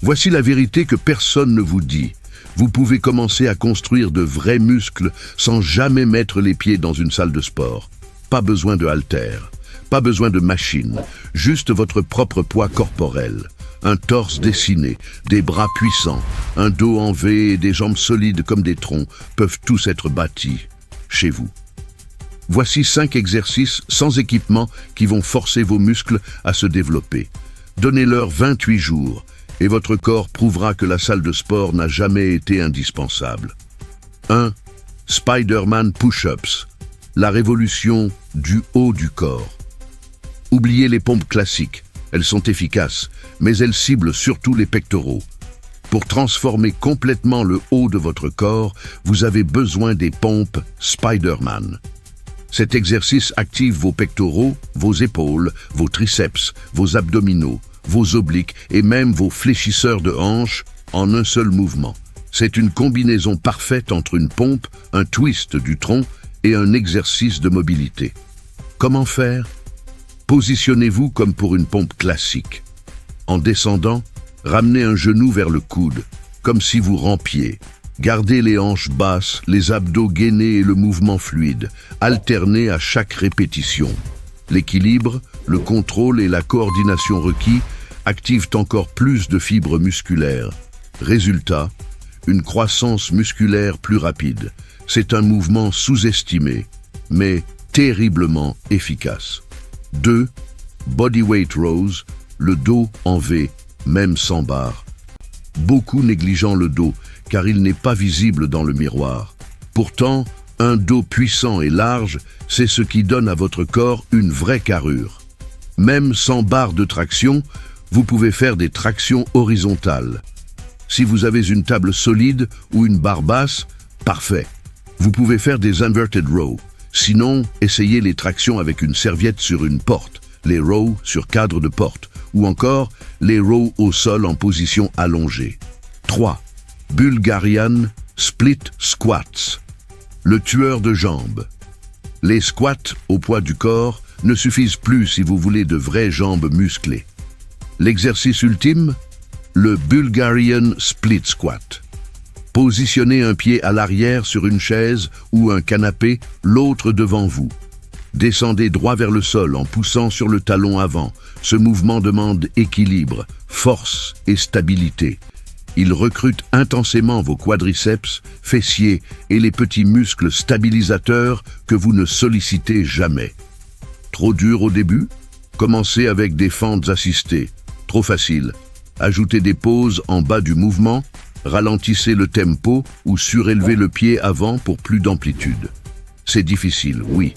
Voici la vérité que personne ne vous dit. Vous pouvez commencer à construire de vrais muscles sans jamais mettre les pieds dans une salle de sport. Pas besoin de haltères, pas besoin de machines, juste votre propre poids corporel. Un torse dessiné, des bras puissants, un dos en V et des jambes solides comme des troncs peuvent tous être bâtis chez vous. Voici 5 exercices sans équipement qui vont forcer vos muscles à se développer. Donnez-leur 28 jours et votre corps prouvera que la salle de sport n'a jamais été indispensable. 1. Spider-Man Push-Ups, la révolution du haut du corps. Oubliez les pompes classiques, elles sont efficaces, mais elles ciblent surtout les pectoraux. Pour transformer complètement le haut de votre corps, vous avez besoin des pompes Spider-Man. Cet exercice active vos pectoraux, vos épaules, vos triceps, vos abdominaux, vos obliques et même vos fléchisseurs de hanches en un seul mouvement. C'est une combinaison parfaite entre une pompe, un twist du tronc et un exercice de mobilité. Comment faire ? Positionnez-vous comme pour une pompe classique. En descendant, ramenez un genou vers le coude, comme si vous rampiez. Gardez les hanches basses, les abdos gainés et le mouvement fluide, alternez à chaque répétition. L'équilibre, le contrôle et la coordination requis activent encore plus de fibres musculaires. Résultat, une croissance musculaire plus rapide. C'est un mouvement sous-estimé, mais terriblement efficace. 2. Bodyweight rows, le dos en V, même sans barre. Beaucoup négligeant le dos, car il n'est pas visible dans le miroir. Pourtant, un dos puissant et large, c'est ce qui donne à votre corps une vraie carrure. Même sans barre de traction, vous pouvez faire des tractions horizontales. Si vous avez une table solide ou une barre basse, parfait. Vous pouvez faire des inverted rows. Sinon, essayez les tractions avec une serviette sur une porte, les rows sur cadre de porte, ou encore les rows au sol en position allongée. 3. Bulgarian Split Squats, le tueur de jambes. Les squats au poids du corps ne suffisent plus si vous voulez de vraies jambes musclées. L'exercice ultime, le Bulgarian Split Squat. Positionnez un pied à l'arrière sur une chaise ou un canapé, l'autre devant vous. Descendez droit vers le sol en poussant sur le talon avant. Ce mouvement demande équilibre, force et stabilité. Il recrute intensément vos quadriceps, fessiers et les petits muscles stabilisateurs que vous ne sollicitez jamais. Trop dur au début? Commencez avec des fentes assistées. Trop facile. Ajoutez des pauses en bas du mouvement. Ralentissez le tempo ou surélevez le pied avant pour plus d'amplitude. C'est difficile, oui,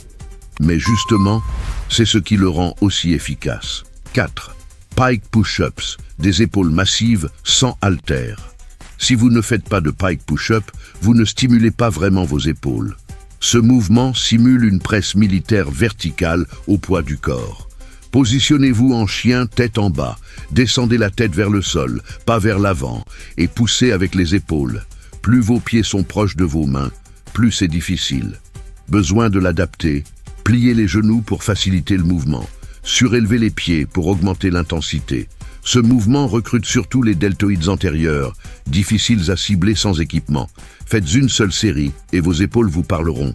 mais justement, c'est ce qui le rend aussi efficace. 4. Pike push-ups, des épaules massives sans haltères. Si vous ne faites pas de pike push-up, vous ne stimulez pas vraiment vos épaules. Ce mouvement simule une presse militaire verticale au poids du corps. Positionnez-vous en chien tête en bas, descendez la tête vers le sol, pas vers l'avant, et poussez avec les épaules. Plus vos pieds sont proches de vos mains, plus c'est difficile. Besoin de l'adapter, pliez les genoux pour faciliter le mouvement, surélevez les pieds pour augmenter l'intensité. Ce mouvement recrute surtout les deltoïdes antérieurs, difficiles à cibler sans équipement. Faites une seule série et vos épaules vous parleront,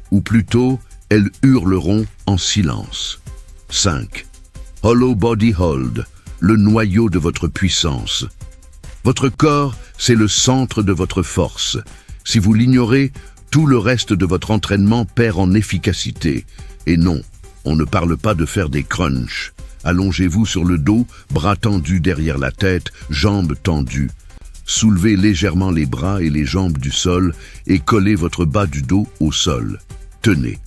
ou plutôt, elles hurleront en silence. 5. Hollow Body Hold, le noyau de votre puissance. Votre corps, c'est le centre de votre force. Si vous l'ignorez, tout le reste de votre entraînement perd en efficacité. Et non, on ne parle pas de faire des crunchs. Allongez-vous sur le dos, bras tendus derrière la tête, jambes tendues. Soulevez légèrement les bras et les jambes du sol et collez votre bas du dos au sol. Tenez.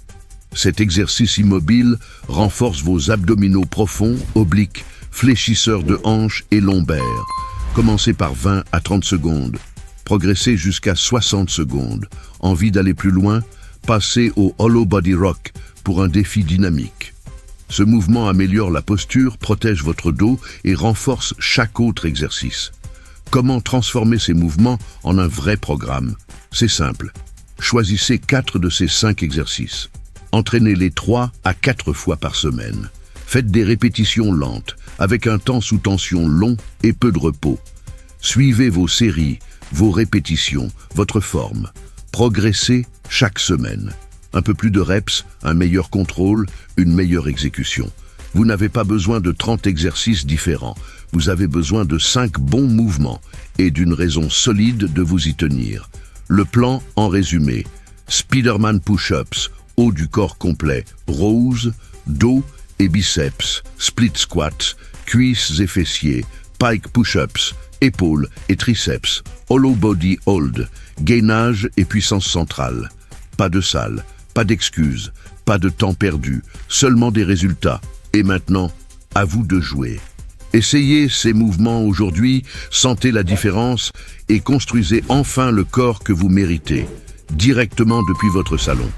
Cet exercice immobile renforce vos abdominaux profonds, obliques, fléchisseurs de hanches et lombaires. Commencez par 20 à 30 secondes. Progressez jusqu'à 60 secondes. Envie d'aller plus loin? Passez au Hollow Body Rock pour un défi dynamique. Ce mouvement améliore la posture, protège votre dos et renforce chaque autre exercice. Comment transformer ces mouvements en un vrai programme? C'est simple. Choisissez 4 de ces 5 exercices. Entraînez-les 3 à 4 fois par semaine. Faites des répétitions lentes, avec un temps sous tension long et peu de repos. Suivez vos séries, vos répétitions, votre forme. Progressez chaque semaine. Un peu plus de reps, un meilleur contrôle, une meilleure exécution. Vous n'avez pas besoin de 30 exercices différents. Vous avez besoin de 5 bons mouvements et d'une raison solide de vous y tenir. Le plan en résumé. Spiderman push-ups, haut du corps complet, rows, dos et biceps, split squat, cuisses et fessiers, pike push-ups, épaules et triceps, hollow body hold, gainage et puissance centrale. Pas de salle, pas d'excuses, pas de temps perdu, seulement des résultats. Et maintenant, à vous de jouer. Essayez ces mouvements aujourd'hui, sentez la différence et construisez enfin le corps que vous méritez, directement depuis votre salon.